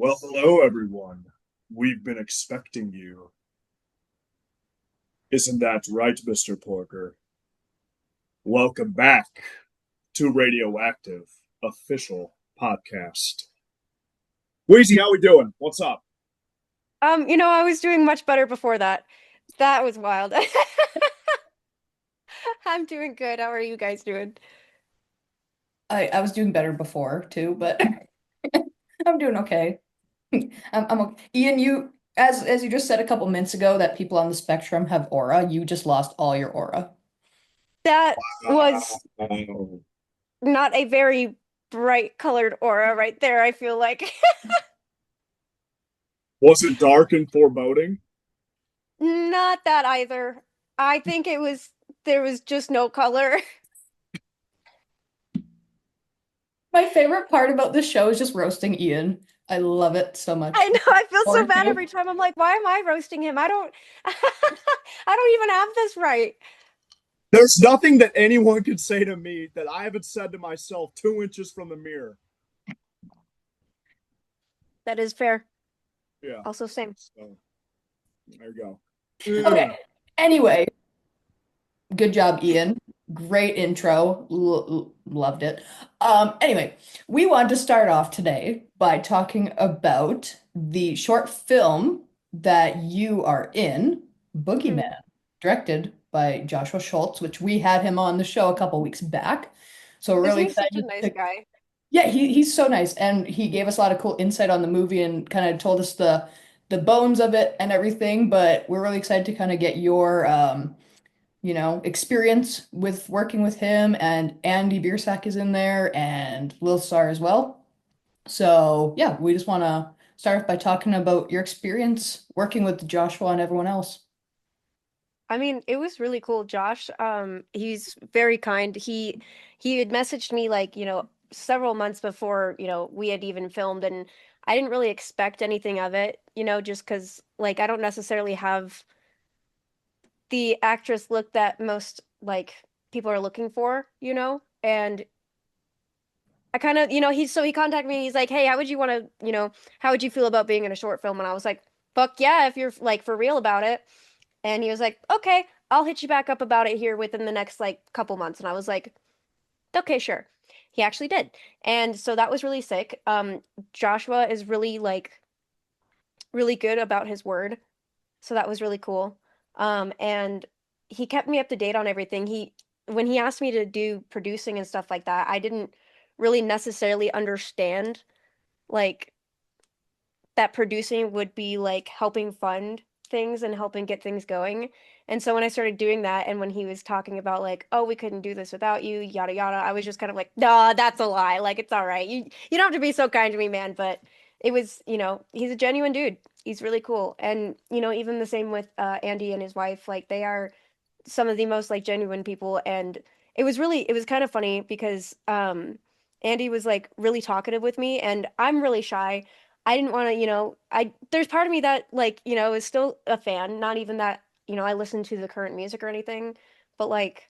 Well, hello, everyone. We've been expecting you. Isn't that right, Mr. Porker? Welcome back to RadioActive official podcast. Wheezy, how we doing? What's up? I was doing much better before that. That was wild. I'm doing good. How are you guys doing? I was doing better before too, but I'm doing okay. I'm okay. Ian, you as you just said a couple minutes ago that people on the spectrum have aura, you just lost all your aura. That was Oh. not a very bright colored aura right there, I feel like. Was it dark and foreboding? Not that either. I think there was just no color. My favorite part about this show is just roasting Ian. I love it so I much. know, I feel so Or bad two. every time. I'm like, why am I roasting him? I don't I don't even have this right. There's nothing that anyone could say to me that I haven't said to myself 2 inches from the mirror. That is fair. Yeah. Also same. So there you go. Okay. Yeah. Anyway, good job, Ian. Great intro. Loved it. Anyway, we want to start off today by talking about the short film that you are in, Mhm. Boogeyman, directed by Joshua Schultz, which we had him on the show a couple weeks back. So we're Isn't really he such a excited nice to, guy? yeah, he's so nice, and he gave us a lot of cool insight on the movie and kind of told us the bones of it and everything. But we're really excited to kind of get your experience with working with him, and Andy Biersack is in there and Lil Star as well. So yeah, we just want to start by talking about your experience working with Joshua and everyone else. I mean, it was really cool. Josh, he's very kind. He had messaged me like, several months before, we had even filmed and I didn't really expect anything of it, just 'cause like I don't necessarily have the actress look that most like people are looking for, And I kind of, he contacted me. He's like, "Hey, how would you want to, how would you feel about being in a short film?" And I was like, "Fuck yeah, if you're like for real about it." And he was like, "Okay, I'll hit you back up about it here within the next like couple months." And I was like, "Okay, sure." He actually did. And so that was really sick. Joshua is really like really good about his word. So that was really cool. And he kept me up to date on everything. When he asked me to do producing and stuff like that, I didn't really necessarily understand like that producing would be like helping fund things and helping get things going. And so when I started doing that and when he was talking about like, "Oh, we couldn't do this without you, yada yada," I was just kind of like, "Nah, that's a lie. Like it's all right. You don't have to be so kind to me, man." But it was, he's a genuine dude. He's really cool. And, even the same with Andy and his wife, like they are some of the most like genuine people. And it was kind of funny because Andy was like really talkative with me and I'm really shy. I didn't want to, there's part of me that like, is still a fan, not even that, I listen to the current music or anything, but like,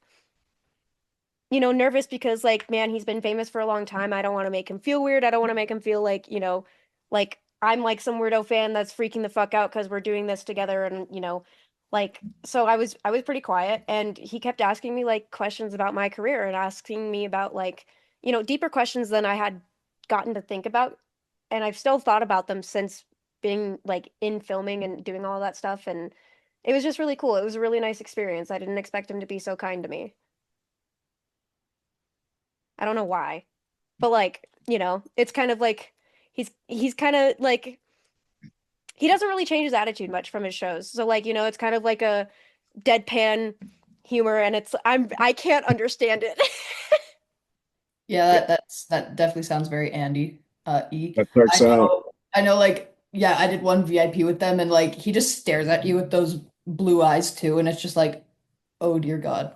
nervous because like, man, he's been famous for a long time. I don't want to make him feel weird. I don't want to make him feel like, like I'm like some weirdo fan that's freaking the fuck out because we're doing this together and, like so I was pretty quiet and he kept asking me like questions about my career and asking me about like, deeper questions than I had gotten to think about. And I've still thought about them since being like in filming and doing all that stuff and it was just really cool. It was a really nice experience. I didn't expect him to be so kind to me. I don't know why. But like, it's kind of like he's kind of like he doesn't really change his attitude much from his shows. So like, it's kind of like a deadpan humor and I can't understand it. Yeah, that definitely sounds very Andy E. That checks out. I know like yeah, I did one VIP with them and like he just stares at you with those blue eyes too, and it's just like, oh dear God.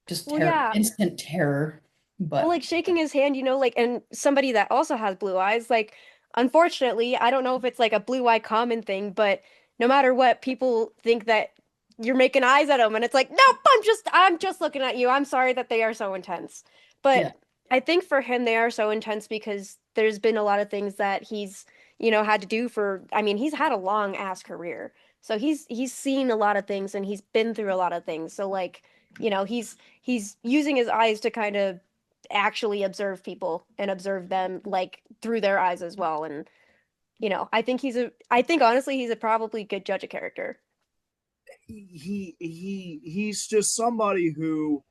Just Well, terror, yeah. instant terror. Well, But like shaking his hand, like and somebody that also has blue eyes, like unfortunately, I don't know if it's like a blue eye common thing, but no matter what, people think that you're making eyes at them and it's like, "Nope, I'm just looking at you. I'm sorry that they are so intense." But yeah. I think for him they are so intense because there's been a lot of things that he's, had to do for, I mean, he's had a long ass career. So he's seen a lot of things and he's been through a lot of things. So like, he's using his eyes to kind of actually observe people and observe them like through their eyes as well. And I think honestly he's a probably good judge of character. He's just somebody who,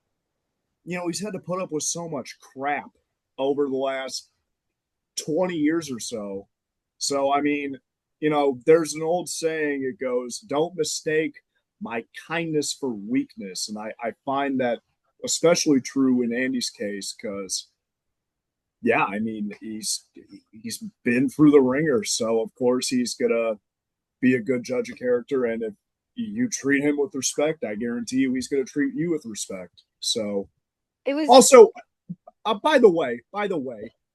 he's had to put up with so much crap over the last 20 years or so. So, I mean, there's an old saying, it goes, don't mistake my kindness for weakness. And I find that especially true in Andy's case, because, yeah, I mean, he's been through the ringer. So, of course, he's going to be a good judge of character. And if you treat him with respect, I guarantee you he's going to treat you with respect. So, It was also, by the way,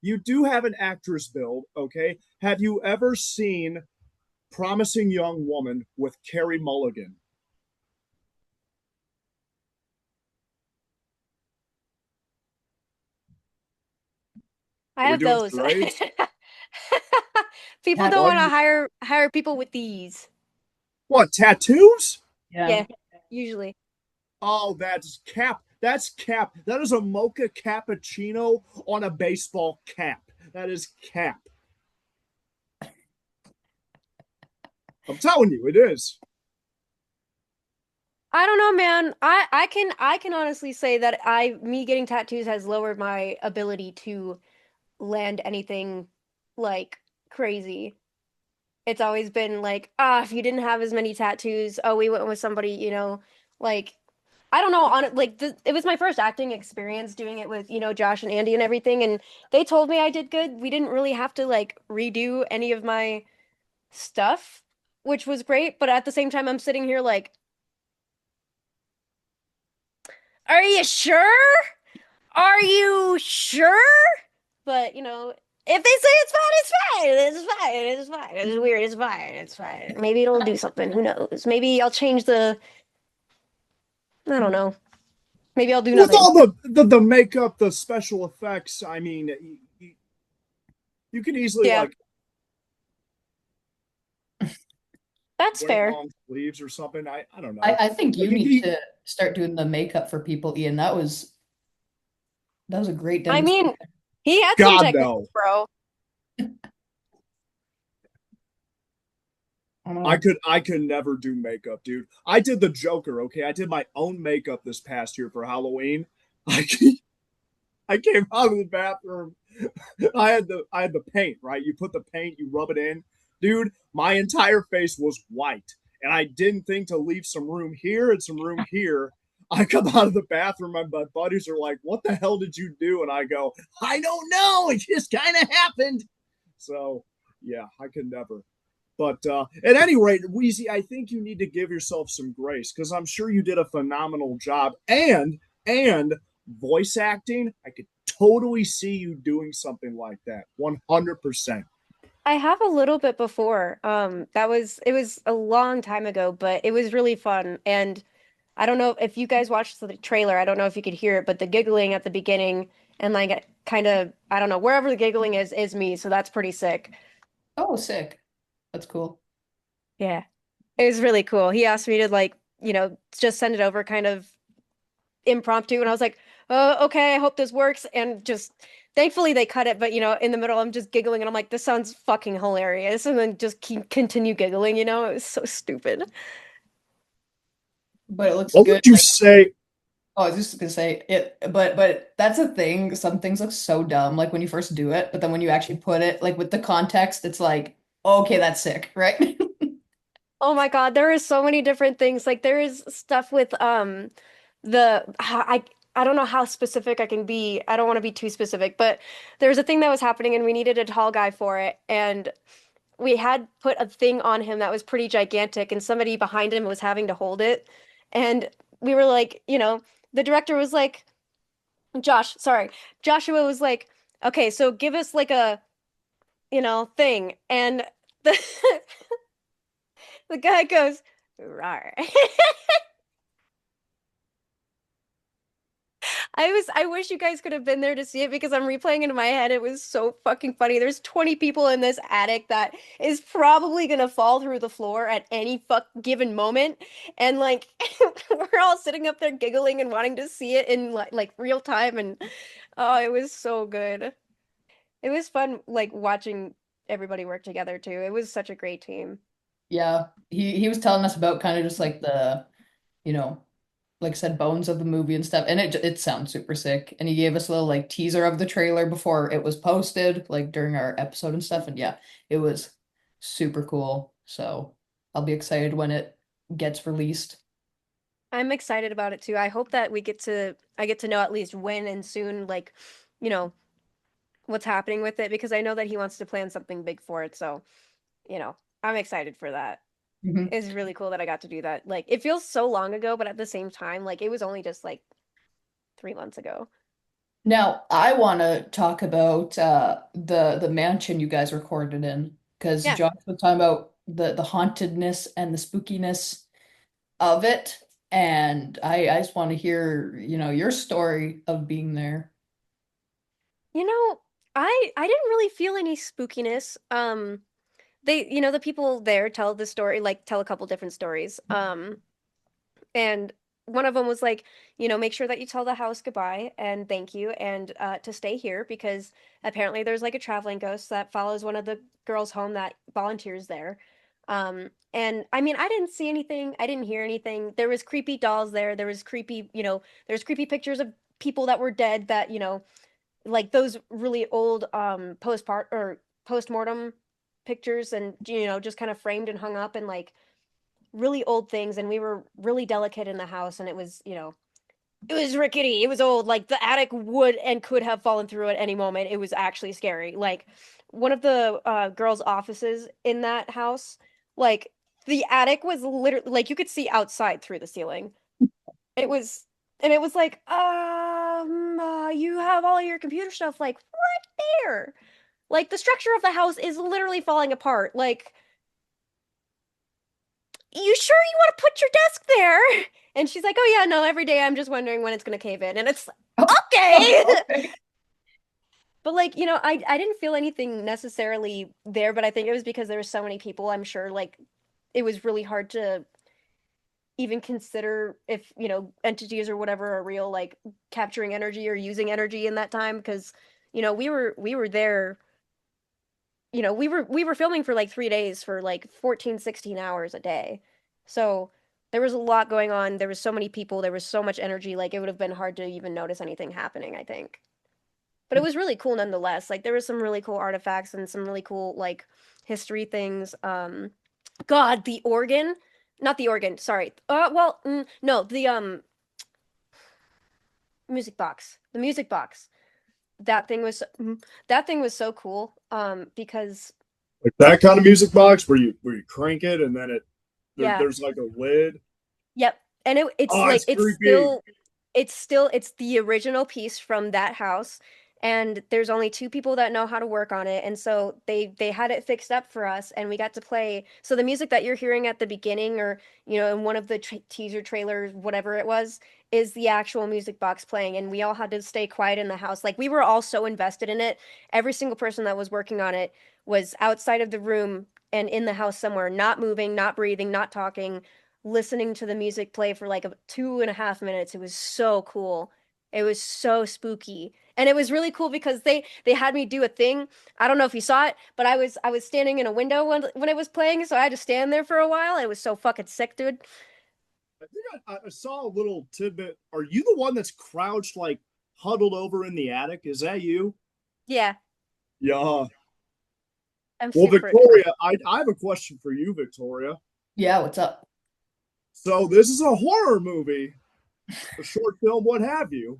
you do have an actress build, okay? Have you ever seen Promising Young Woman with Carrie Mulligan? I Are we have doing those. charades? People don't Tat- want to What? hire people with these. What, tattoos? Yeah. Yeah, usually. Oh, that's cap. That's cap. That is a mocha cappuccino on a baseball cap. That is cap. I'm telling you, it is. I don't know, man. I can honestly say that I me getting tattoos has lowered my ability to land anything like crazy. It's always been like, if you didn't have as many tattoos, oh, we went with somebody, like I don't know, on like it was my first acting experience doing it with, Josh and Andy and everything, and they told me I did good. We didn't really have to like redo any of my stuff, which was great, but at the same time I'm sitting here like, are you sure? Are you sure? But, if they say it's fine, it's fine. It's fine. It's fine. It's weird. It's fine. It's fine. Maybe it'll do something. Who knows? Maybe I'll change I don't know. Maybe I'll do With nothing. all the makeup, the special effects, I mean, you can easily Yeah, like that's wear fair. long sleeves or something. I don't I, know. I think But you need to start doing the makeup for people, Ian. That was a great I demonstration. mean, he had some God technique, no. bro. I don't I know. could I could never do makeup, dude. I did the Joker, okay? I did my own makeup this past year for Halloween. I I came out of the bathroom. I had the paint, right? You put the paint, you rub it in. Dude, my entire face was white. And I didn't think to leave some room here and some room here. I come out of the bathroom, and my buddies are like, "What the hell did you do?" And I go, "I don't know. It just kind of happened." So, yeah, I could never. But at any rate, Wheezy, I think you need to give yourself some grace because I'm sure you did a phenomenal job. And voice acting, I could totally see you doing something like that. 100%. I have a little bit before. It was a long time ago, but it was really fun. And I don't know if you guys watched the trailer. I don't know if you could hear it, but the giggling at the beginning and like kind of, I don't know, wherever the giggling is me. So that's pretty sick. Oh, sick. That's cool. Yeah. It was really cool. He asked me to like, just send it over kind of impromptu. And I was like, oh, okay, I hope this works. And just thankfully they cut it. But, in the middle, I'm just giggling and I'm like, this sounds fucking hilarious. And then just continue giggling, It was so stupid. But it looks What good. would you say? Oh, I was just gonna say it, but that's a thing. Some things look so dumb, like when you first do it, but then when you actually put it, like with the context, it's like, okay, that's sick, right? Oh my God, there is so many different things. Like there is stuff with I don't know how specific I can be. I don't want to be too specific, but there was a thing that was happening and we needed a tall guy for it. And we had put a thing on him that was pretty gigantic and somebody behind him was having to hold it. And we were like, the director was like, Joshua was like, okay, so give us like a, thing. And the the guy goes, rawr. I wish you guys could have been there to see it because I'm replaying it in my head. It was so fucking funny. There's 20 people in this attic that is probably gonna fall through the floor at any fuck given moment. And like we're all sitting up there giggling and wanting to see it in like real time and oh, it was so good. It was fun like watching everybody work together too. It was such a great team. Yeah, he was telling us about kind of just like the, you know, like I said, bones of the movie and stuff, and it sounds super sick. And he gave us a little like teaser of the trailer before it was posted, like during our episode and stuff. And yeah, it was super cool. So I'll be excited when it gets released. I'm excited about it too. I hope that I get to know at least when and soon like, you know, what's happening with it because I know that he wants to plan something big for it. So, you know, I'm excited for that. Mhm. It's really cool that I got to do that. Like, it feels so long ago, but at the same time, like, it was only just like 3 months ago. Now, I want to talk about the mansion you guys recorded in because Yeah. Josh was talking about the hauntedness and the spookiness of it, and I just want to hear, your story of being there. You know, I didn't really feel any spookiness. The people there tell the story, like, tell a couple different stories. And one of them was like, make sure that you tell the house goodbye and thank you and to stay here because apparently there's like a traveling ghost that follows one of the girls home that volunteers there. And I mean, I didn't see anything. I didn't hear anything. There was creepy dolls there. There was creepy, there's creepy pictures of people that were dead that, like those really old postpart or postmortem pictures and, just kind of framed and hung up and like really old things and we were really delicate in the house and it was it was rickety, it was old, like the attic would and could have fallen through at any moment. It was actually scary. Like one of the girls offices in that house, like the attic was literally like you could see outside through the ceiling. It was and it was like you have all your computer stuff like right there, like the structure of the house is literally falling apart. Like, you sure you want to put your desk there? And she's like, oh yeah, no, every day I'm just wondering when it's gonna cave in. And it's okay. Okay. But like, I didn't feel anything necessarily there, but I think it was because there were so many people, I'm sure like it was really hard to even consider if, entities or whatever are real, like capturing energy or using energy in that time because, we were there, we were filming for like 3 days for like 14, 16 hours a day. So there was a lot going on. There was so many people. There was so much energy. Like it would have been hard to even notice anything happening, I think. But it was really cool nonetheless. Like there was some really cool artifacts and some really cool like history things. God, the organ, not the organ. Sorry. Well, no, the music box. The music box. That thing was that thing was so cool. Because Like that kind of music box where you crank it and then yeah, there's like a lid. yep. And it's Oh, like it's creepy. it's the original piece from that house and there's only two people that know how to work on it and so they had it fixed up for us and we got to play. So the music that you're hearing at the beginning or in one of the teaser trailers whatever it was is the actual music box playing and we all had to stay quiet in the house. Like we were all so invested in it. Every single person that was working on it was outside of the room and in the house somewhere, not moving, not breathing, not talking, listening to the music play for like 2.5 minutes. It was so cool. It was so spooky. And it was really cool because they had me do a thing. I don't know if you saw it, but I was standing in a window when it was playing, so I had to stand there for a while. It was so fucking sick, dude. I think I saw a little tidbit. Are you the one that's crouched, like huddled over in the attic? Is that you? Yeah, Yeah. I'm Well, super excited. Victoria, I have a question for you, Victoria. Yeah, what's up? So this is a horror movie, a short film, what have you.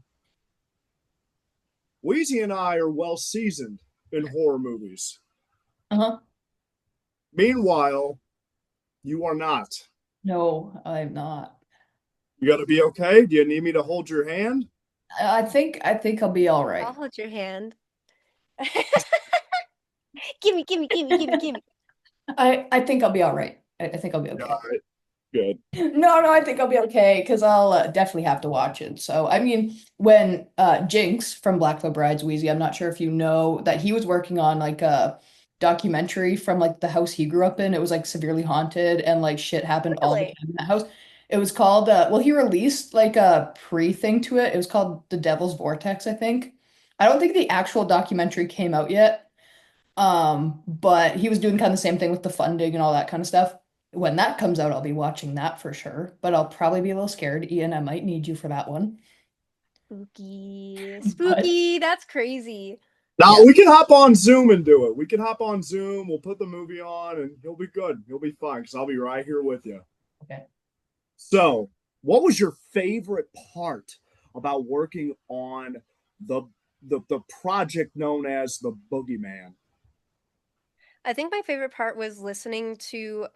Wheezy and I are well seasoned in horror movies. Uh-huh. Meanwhile, you are not. No, I'm not. You got to be okay. Do you need me to hold your hand? I think I'll be all I'll right. hold your hand. Gimme, gimme, gimme, gimme, gimme. I think I'll be all right. I think I'll be Yeah, okay. all right. Good. No, I think I'll be okay because I'll definitely have to watch it. So, I mean, when Jinx from Black Veil Brides, Wheezy, I'm not sure if you know that he was working on like a documentary from like the house he grew up in. It was like severely haunted and like shit happened all the Really? time in that house. It was called well, he released like a pre-thing to it. It was called The Devil's Vortex, I think. I don't think the actual documentary came out yet. But he was doing kind of the same thing with the funding and all that kind of stuff. When that comes out, I'll be watching that for sure, but I'll probably be a little scared. Ian, I might need you for that one. Spooky. But Spooky. That's crazy. Now yeah, we can hop on Zoom and do it. We can hop on Zoom. We'll put the movie on, and he'll be good. He'll be fine because I'll be right here with you. okay. So, what was your favorite part about working on the the project known as the Boogeyman? I think my favorite part was listening to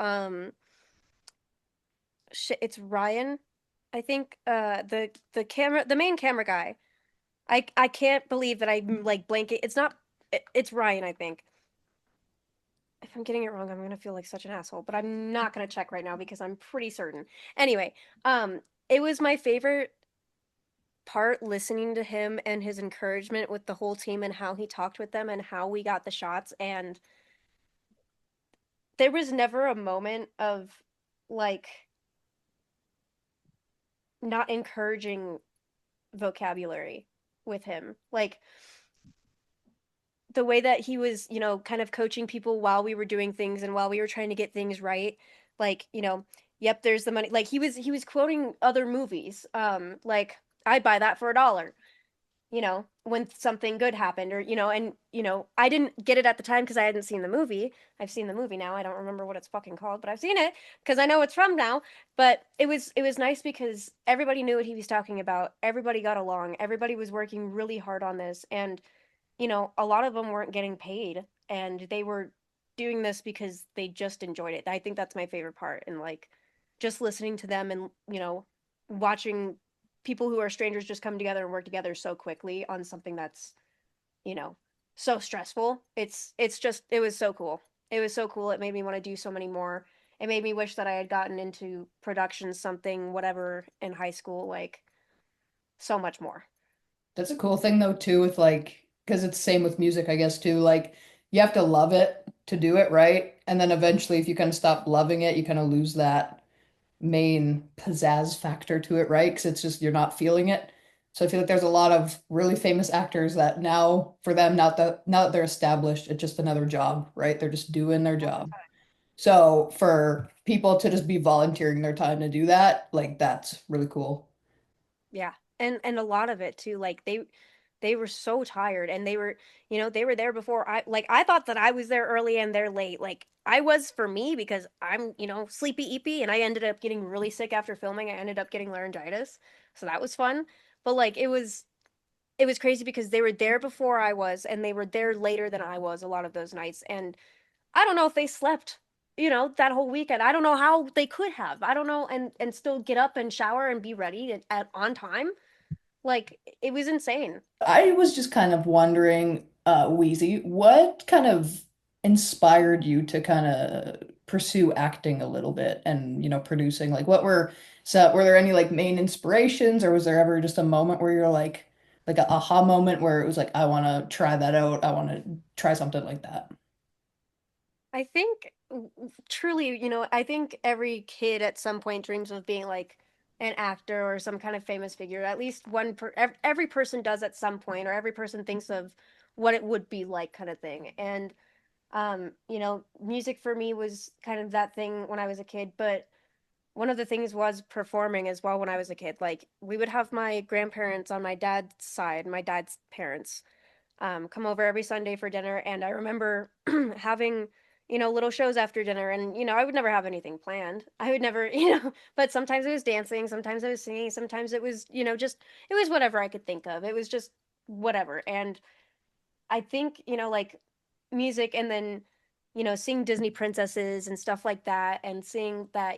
it's Ryan. I think the main camera guy. I can't believe that I'm like blanking. It's not it's Ryan, I think. If I'm getting it wrong, I'm gonna feel like such an asshole, but I'm not gonna check right now because I'm pretty certain. Anyway, it was my favorite part listening to him and his encouragement with the whole team and how he talked with them and how we got the shots. And there was never a moment of like not encouraging vocabulary with him. Like the way that he was, kind of coaching people while we were doing things and while we were trying to get things right. Like, yep, there's the money. Like he was quoting other movies. Like I'd buy that for $1. When something good happened or and I didn't get it at the time because I hadn't seen the movie. I've seen the movie now. I don't remember what it's fucking called, but I've seen it because I know it's from now. But it was nice because everybody knew what he was talking about. Everybody got along. Everybody was working really hard on this, and a lot of them weren't getting paid, and they were doing this because they just enjoyed it. I think that's my favorite part, and like just listening to them and watching people who are strangers just come together and work together so quickly on something that's you know so stressful. It was so cool. It was so cool. It made me want to do so many more. It made me wish that I had gotten into production something whatever in high school, like so much more. That's a cool thing though too with like because it's the same with music, I guess too. Like you have to love it to do it, right? And then eventually if you kind of stop loving it, you kind of lose that main pizzazz factor to it, right? Because it's just you're not feeling it. So I feel like there's a lot of really famous actors that now, for them, now that they're established, it's just another job, right? They're just doing their All the job. time. So for people to just be volunteering their time to do that, like that's really cool. Yeah. And a lot of it too, like they were so tired, and they were there before I thought that I was there early and they're late. Like I was for me because I'm, sleepy eepy, and I ended up getting really sick after filming. I ended up getting laryngitis. So that was fun. But like it was crazy because they were there before I was and they were there later than I was a lot of those nights. And I don't know if they slept, that whole weekend. I don't know how they could have. I don't know, and still get up and shower and be ready on time. Like it was insane. I was just kind of wondering, Wheezy, what kind of inspired you to kind of pursue acting a little bit and, producing? Like were there any like main inspirations or was there ever just a moment where you're like a aha moment where it was like, I want to try that out. I want to try something like that. I think truly, I think every kid at some point dreams of being like an actor or some kind of famous figure. At least every person does at some point, or every person thinks of what it would be like, kind of thing. And music for me was kind of that thing when I was a kid, but one of the things was performing as well when I was a kid. Like we would have my grandparents on my dad's side, my dad's parents, come over every Sunday for dinner. And I remember having, little shows after dinner. And, I would never have anything planned. I would never, but sometimes it was dancing, sometimes it was singing, sometimes it was, it was whatever I could think of. It was just whatever. And I think, like music, and then, seeing Disney princesses and stuff like that, and seeing that,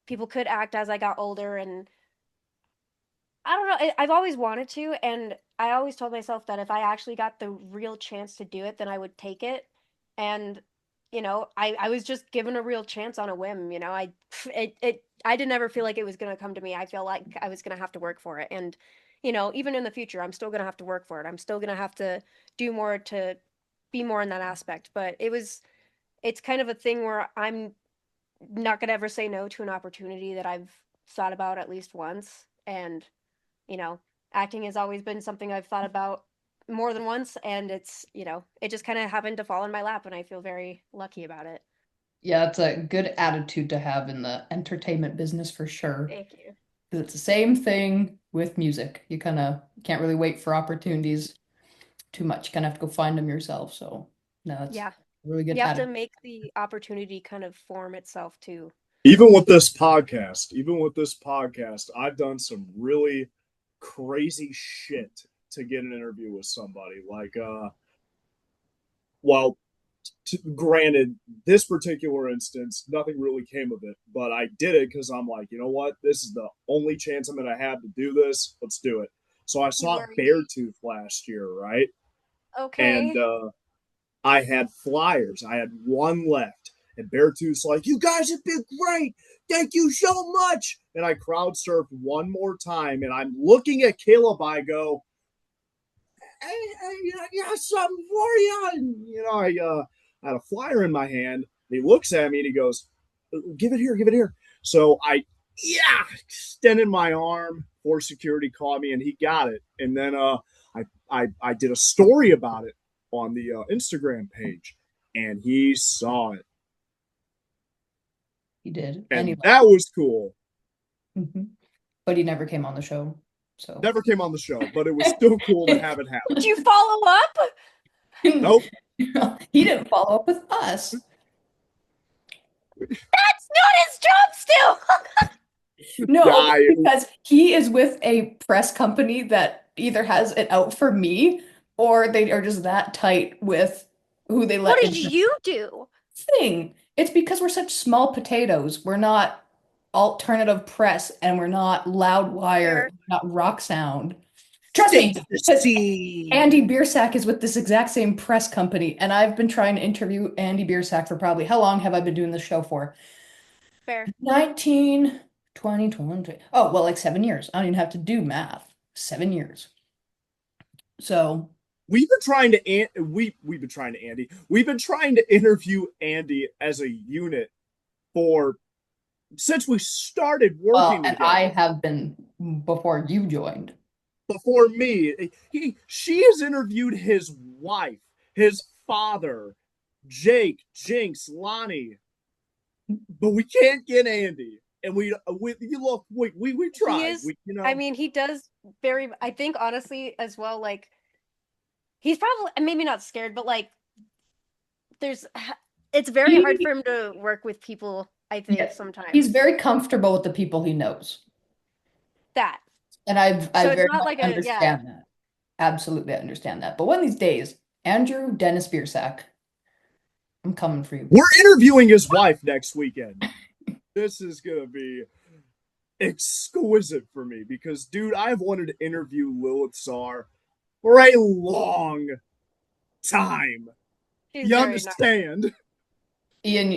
people could act as I got older. And I don't know. I've always wanted to, and I always told myself that if I actually got the real chance to do it, then I would take it. And I was just given a real chance on a whim. I didn't ever feel like it was going to come to me. I feel like I was going to have to work for it. And, even in the future, I'm still going to have to work for it. I'm still going to have to do more to be more in that aspect. But it's kind of a thing where I'm not going to ever say no to an opportunity that I've thought about at least once. And, you know, acting has always been something I've thought about more than once. And it just kind of happened to fall in my lap. And I feel very lucky about it. Yeah, it's a good attitude to have in the entertainment business for sure. Thank you. 'Cause it's the same thing with music. You kind of can't really wait for opportunities too much. You kind of have to go find them yourself. So, no, it's Yeah. a really good You have to attitude. make the opportunity kind of form itself too. Even with this podcast, I've done some really crazy shit to get an interview with somebody. Like, well, granted, this particular instance, nothing really came of it, but I did it because I'm like, you know what? This is the only chance I'm going to have to do this. Let's do it. So I You saw were Beartooth last year, right? And okay. I had flyers. I had one left. And Beartooth's like, you guys have been great. Thank you so much. And I crowd surfed one more time. And I'm looking at Caleb. I go, hey, I got something for you. And, I had a flyer in my hand. And he looks at me and he goes, give it here, give it here. So extended my arm. Force security caught me and he got it. And then I did a story about it on the Instagram page, and he saw it, He did. and Anyway. that was cool. But he never came on the show. So Never came on the show, but it was still cool to have it Did happen. you follow up? Nope. he didn't follow up with us. That's not his job still. No, Yeah, because he is with a press company that either has it out for me or they are just that tight with who they What let did in the you do? thing. It's because we're such small potatoes. We're not alternative press and we're not Loudwire, Fair. not Rock Sound. Trust stick me, to the because scene. Andy Biersack is with this exact same press company, and I've been trying to interview Andy Biersack for probably how long have I been doing this show for? Fair. 19, 20, 20. Oh, well, like 7 years. I don't even have to do math. 7 years. So, We've been trying to interview Andy as a unit for since we started well, working and I together. have been before you joined. Before me, she has interviewed his wife, his father, Jake, Jinx, Lonnie, but we can't get Andy. And we He tried. is, I mean, he does I think honestly as well, like, he's probably, maybe not scared, but like, there's, it's very hard He, for him to work with people, I think, yeah, he's sometimes. very comfortable with the people he knows. That. And I So it's very not much like yeah, understand that. Absolutely understand that. But one of these days, Andrew Dennis Biersack, I'm coming for you. We're interviewing his wife next weekend. This is gonna be exquisite for me because, dude, I've wanted to interview Lilith Czar for a long time. she's You very nice. understand? Ian,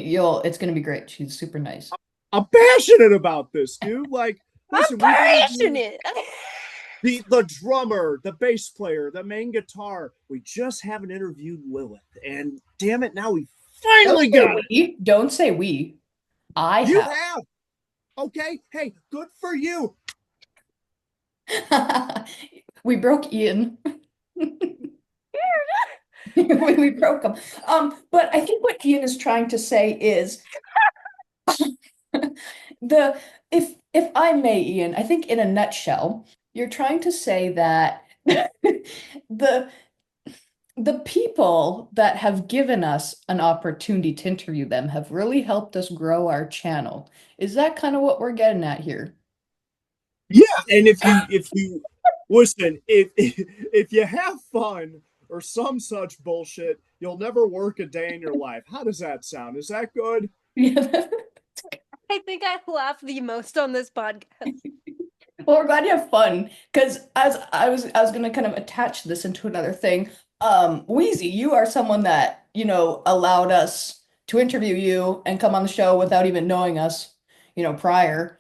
it's gonna be great. She's super nice. I'm passionate about this, dude. Like, I'm listen, we've interviewed passionate. the drummer, the bass player, the main guitar. We just haven't interviewed Lilith, and damn it, now we Don't finally say got it. we. Don't say we. I You have. have. Okay, hey, good for you. We broke Ian. We broke him. But I think what Ian is trying to say is the if I may, Ian, I think in a nutshell, you're trying to say that the the people that have given us an opportunity to interview them have really helped us grow our channel. Is that kind of what we're getting at here? Yeah, and if you listen, if you have fun or some such bullshit, you'll never work a day in your life. How does that sound? Is that good? Yeah. I think I laugh the most on this podcast. Well, we're glad you have fun because as I was gonna kind of attach this into another thing. Wheezy, you are someone that, allowed us to interview you and come on the show without even knowing us, prior.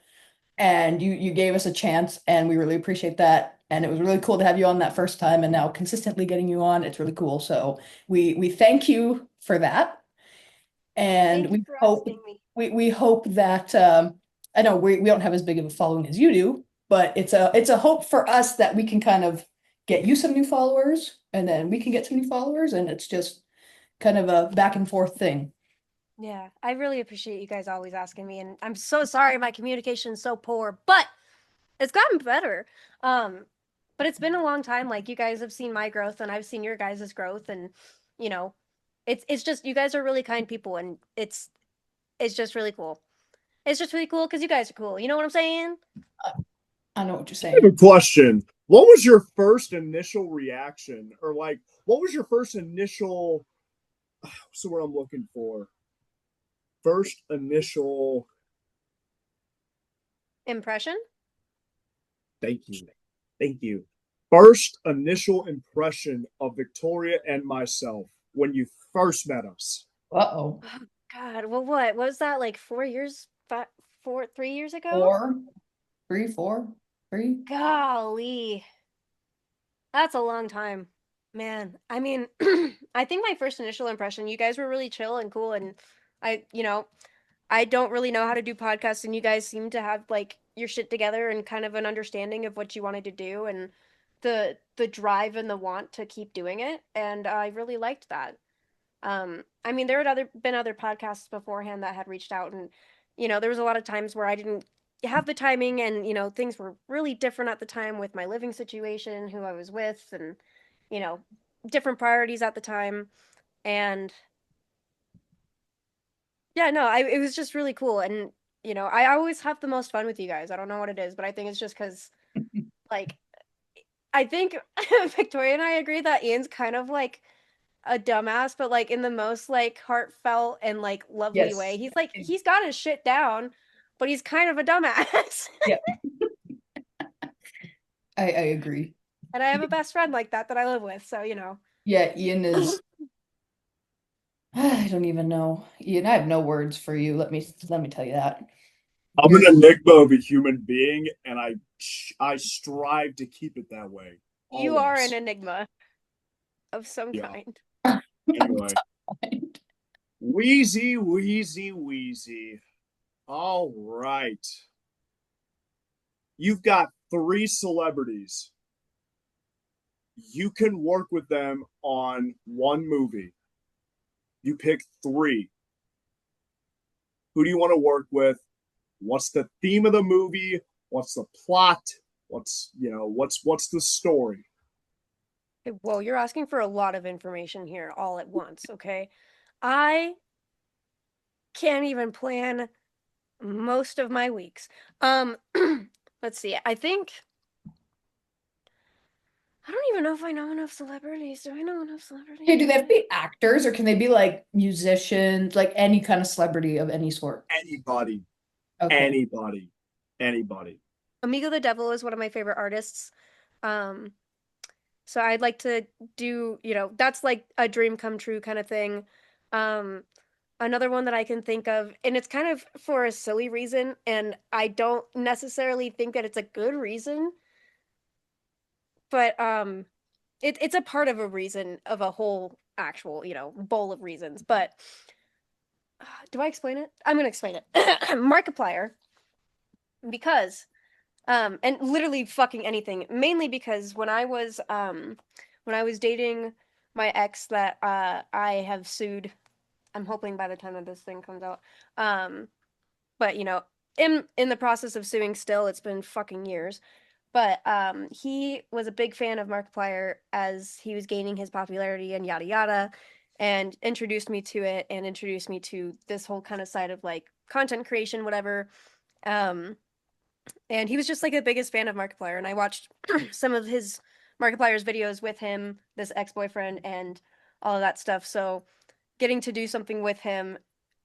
And you gave us a chance, and we really appreciate that. And it was really cool to have you on that first time, and now consistently getting you on, it's really cool. So we thank you for that, and Thank you we for hope asking me. we hope that I know we don't have as big of a following as you do, but it's a hope for us that we can kind of get you some new followers, and then we can get some new followers, and it's just kind of a back and forth thing. Yeah, I really appreciate you guys always asking me, and I'm so sorry my communication's so poor, but it's gotten better. Um, but it's been a long time. Like you guys have seen my growth, and I've seen your guys' growth, and you know, it's just you guys are really kind people, and it's just really cool. It's just really cool because you guys are cool. You know what I'm saying? I know what you're I have saying. a question. What was your first initial reaction, or like, what was your first initial? What's the word I'm looking for? First initial. Impression? Thank you, thank you. First initial impression of Victoria and myself when you first met us. Uh-oh. Oh God, well, what was that like 4 years, 3 years ago? 4, 3, 4, 3. Golly, that's a long time, man. I mean, I think my first initial impression, you guys were really chill and cool, and I don't really know how to do podcasts, and you guys seem to have like your shit together and kind of an understanding of what you wanted to do, and the drive and the want to keep doing it, and I really liked that. I mean, there had been other podcasts beforehand that had reached out, and there was a lot of times where I didn't have the timing, and things were really different at the time with my living situation, who I was with, and you know, different priorities at the time, and yeah, no, it was just really cool, and I always have the most fun with you guys. I don't know what it is, but I think it's just because like I think Victoria and I agree that Ian's kind of like a dumbass, but like in the most like heartfelt and like lovely way. Yes. He's like he's got his shit down, but he's kind of a dumbass. Yeah, I agree. And I have a best friend like that I live with, so Yeah, Ian is I don't even know. Ian, I have no words for you. Let me tell you that. I'm You're an enigma of a human being, and I strive to keep it that way You are an always. enigma of some Yeah. kind. Anyway, Wheezy, Wheezy, Wheezy. All right. You've got three celebrities. You can work with them on one movie. You pick three. Who do you want to work with? What's the theme of the movie? What's the plot? What's the story? Whoa, you're asking for a lot of information here all at once, okay? I can't even plan most of my weeks. Um, let's see. I don't even know if I know enough celebrities. Do I know enough Okay, do they celebrities? have to be actors or can they be like musicians, like any kind of celebrity of any sort? Anybody, Okay. anybody, anybody. Amigo the Devil is one of my favorite artists. Um, so I'd like to do, that's like a dream come true kind of thing. Um, Another one that I can think of, and it's kind of for a silly reason, and I don't necessarily think that it's a good reason, but it's a part of a reason of a whole actual, bowl of reasons. But do I explain it? I'm gonna explain it. Markiplier, because and literally fucking anything. Mainly because when I was dating my ex that I have sued. I'm hoping by the time that this thing comes out. But in the process of suing still, it's been fucking years. But he was a big fan of Markiplier as he was gaining his popularity and yada yada, and introduced me to it and introduced me to this whole kind of side of like content creation, whatever. Um, and he was just like the biggest fan of Markiplier, and I watched some of his Markiplier's videos with him, this ex-boyfriend, and all of that stuff. So getting to do something with him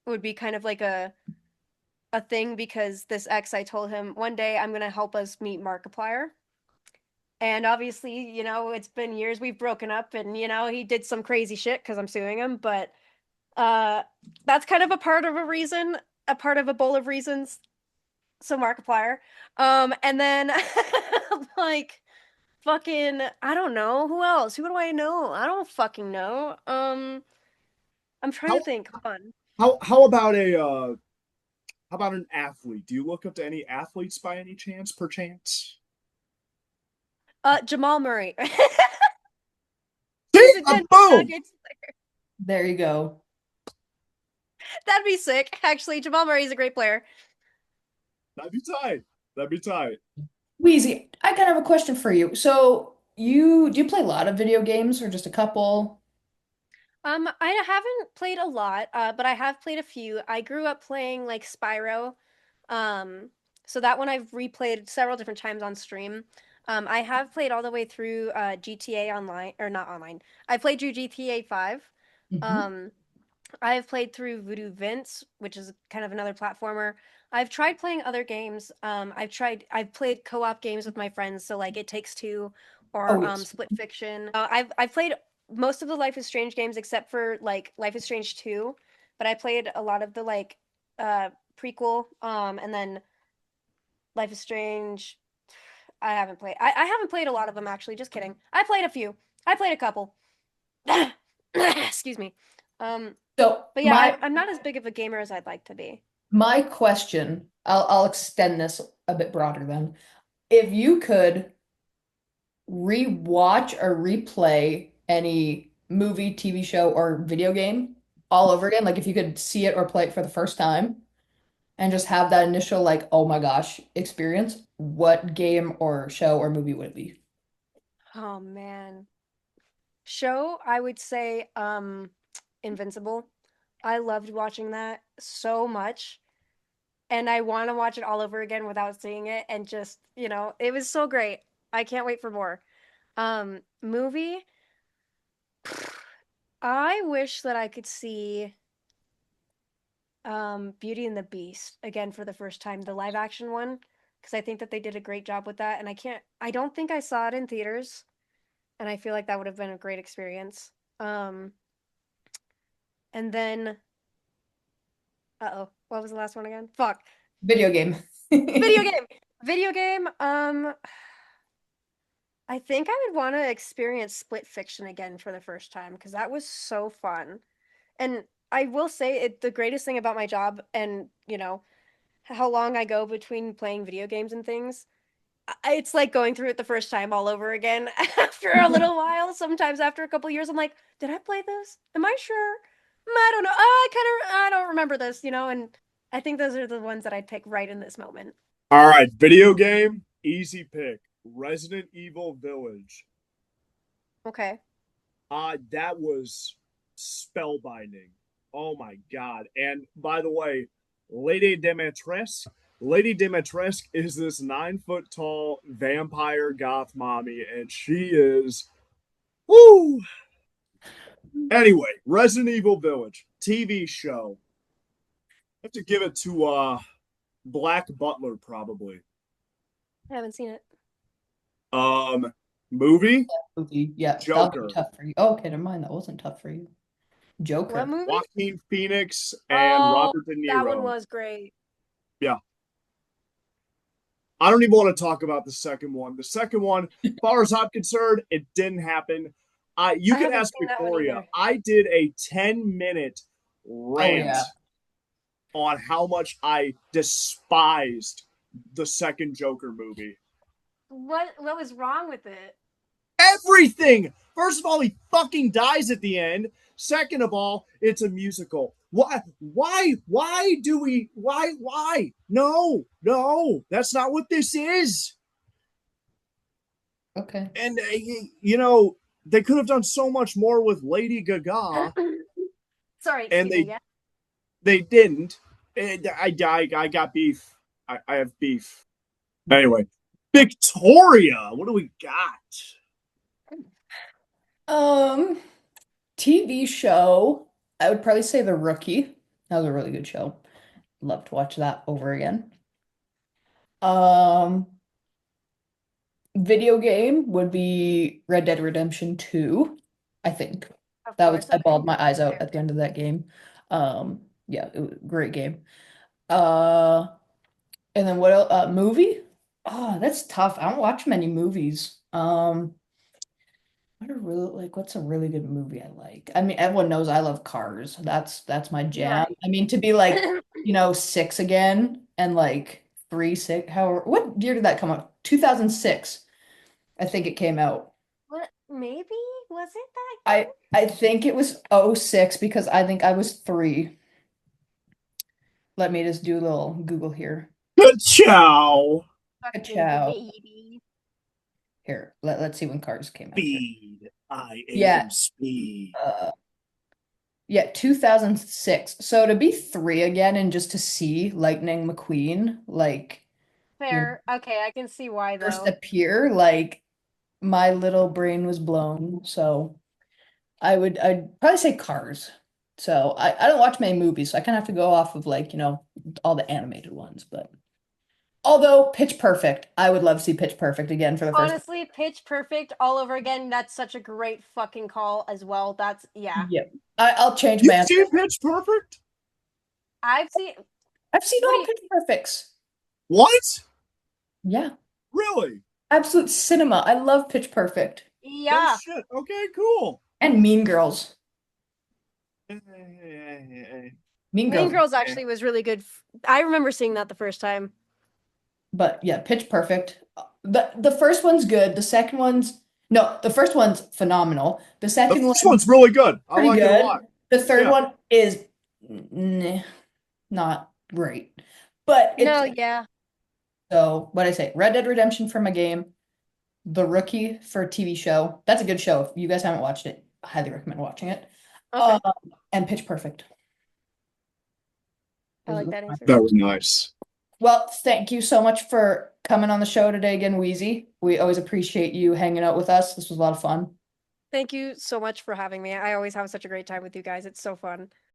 would be kind of like a thing because this ex, I told him one day I'm gonna help us meet Markiplier. And obviously, it's been years we've broken up, and he did some crazy shit because I'm suing him. But Uh, that's kind of a part of a reason, a part of a bowl of reasons. So Markiplier. And then like fucking I don't know who else. Who do I know? I don't fucking know. I'm trying How to think. Hold on. how about a how about an athlete? Do you look up to any athletes by any chance, perchance? Jamal Murray. See, He's a a Denver boom. Nuggets. There you go. That'd be sick. Actually, Jamal Murray's a great player. That'd be tight. That'd be tight. Wheezy, I kind of have a question for you. So, you do you play a lot of video games or just a couple? I haven't played a lot, but I have played a few. I grew up playing like Spyro. Um, so that one I've replayed several different times on stream. I have played all the way through GTA Online, or not online. I played through GTA 5. Hmm. Um, I've played through Voodoo Vince, which is kind of another platformer. I've tried playing other games. I've played co-op games with my friends, so like It Takes Two Oh, or yes. Split Fiction. I've played most of the Life is Strange games except for like Life is Strange 2, but I played a lot of the like prequel and then Life is Strange. I haven't played. I haven't played a lot of them actually. Just kidding. I played a few. I played a couple. Excuse me. Um, So, but yeah, my I'm not as big of a gamer as I'd like to be. my question, I'll extend this a bit broader then. If you could rewatch or replay any movie, TV show, or video game all over again, like if you could see it or play it for the first time and just have that initial like, oh my gosh experience, what game or show or movie would it be? Oh man. Show, I would say Invincible. I loved watching that so much and I want to watch it all over again without seeing it and just, it was so great. I can't wait for more. Movie, I wish that I could see Beauty and the Beast again for the first time, the live action one, because I think that they did a great job with that and I don't think I saw it in theaters and I feel like that would have been a great experience. Um and then uh-oh, what was the last one again? Fuck. Video game. Video game. Video game. I think I would want to experience Split Fiction again for the first time because that was so fun. And I will say it the greatest thing about my job and, how long I go between playing video games and things. It's like going through it the first time all over again after a little while. Sometimes after a couple years, I'm like, did I play this? Am I sure? I don't know. I don't remember this, and I think those are the ones that I'd pick right in this moment. All right, video game, easy pick. Resident Evil Village. Okay. That was spellbinding. Oh my god. And by the way, Lady Dimitrescu. Lady Dimitrescu is this 9 foot tall vampire goth mommy, and she is woo. Anyway, Resident Evil Village TV show. I have to give it to Black Butler probably. I haven't seen it. Um, movie Movie. Yeah, that'll be Joker. tough for you. Oh, okay, never mind. That wasn't tough for you. What Joker. movie? Joaquin Phoenix and Oh, Robert De that one Niro. was great. Yeah, I don't even want to talk about the second one. The second one, as far as I'm concerned, it didn't happen. You I can haven't ask seen that one Victoria. either. I did a 10-minute Oh rant yeah. on how much I despised the second Joker movie. What was wrong with it? Everything. First of all, he fucking dies at the end. Second of all, it's a musical. Why? Why do we? Why? No, no, that's not what this is. Okay. And they could have done so much more with Lady Gaga, Sorry, and excuse me. they Yeah. they didn't. I got beef. I have beef. Anyway, Victoria, what do we got? Um, TV show, I would probably say The Rookie. That was a really good show. Love to watch that over again. Um, Video game would be Red Dead Redemption 2, I think. Of That was course. I Okay. bawled my eyes out Fair. at the end of that game. Yeah, it was a great game. Uh, and then what else? Movie? Oh, that's tough. I don't watch many movies. What's a really good movie I like? I mean, everyone knows I love Cars. That's my jam. Right. I mean, to be like, 6 again and like 3, 6, what year did that come out? 2006, I think it came out. What? Maybe? Was it that I good? I think it was '06 because I think I was 3. Let me just do a little Google here. Good chow. Fucking Ciao. baby. Here, let's see when Cars came out here. Speed. I Yeah, am speed. uh, yeah, 2006. So to be 3 again and just to see Lightning McQueen, like, Fair. Okay, I can see why first though. appear, like, my little brain was blown. So I'd probably say Cars. So I don't watch many movies, so I kind of have to go off of like, all the animated ones. But although Pitch Perfect, I would love to see Pitch Perfect again for the first time. Honestly, Pitch Perfect all over again. That's such a great fucking call as well. That's yeah. Yep. I'll change my You've answer. seen Pitch Perfect? I've seen. I've seen What do all you? Pitch Perfects. What? Yeah. Really? Absolute cinema. I love Pitch Perfect. No Yeah. shit. Okay, cool. And Mean Girls. Mean Mean Girls. Girls actually was really good. I remember seeing that the first time. But yeah, Pitch Perfect. The first one's good. The second one's no, the first one's phenomenal. The The second first one's one's really good. I pretty like it a good. lot. The third Yeah. one is not great. But No, it's yeah. so what I say, Red Dead Redemption from a game, The Rookie for a TV show. That's a good show. If you guys haven't watched it, I highly recommend watching it. Uh, Okay. and Pitch Perfect. I Those are like that my answer. That was nice. Well, thank you so much for coming on the show today again, Wheezy. We always appreciate you hanging out with us. This was a lot of fun. Thank you so much for having me. I always have such a great time with you guys. It's so fun.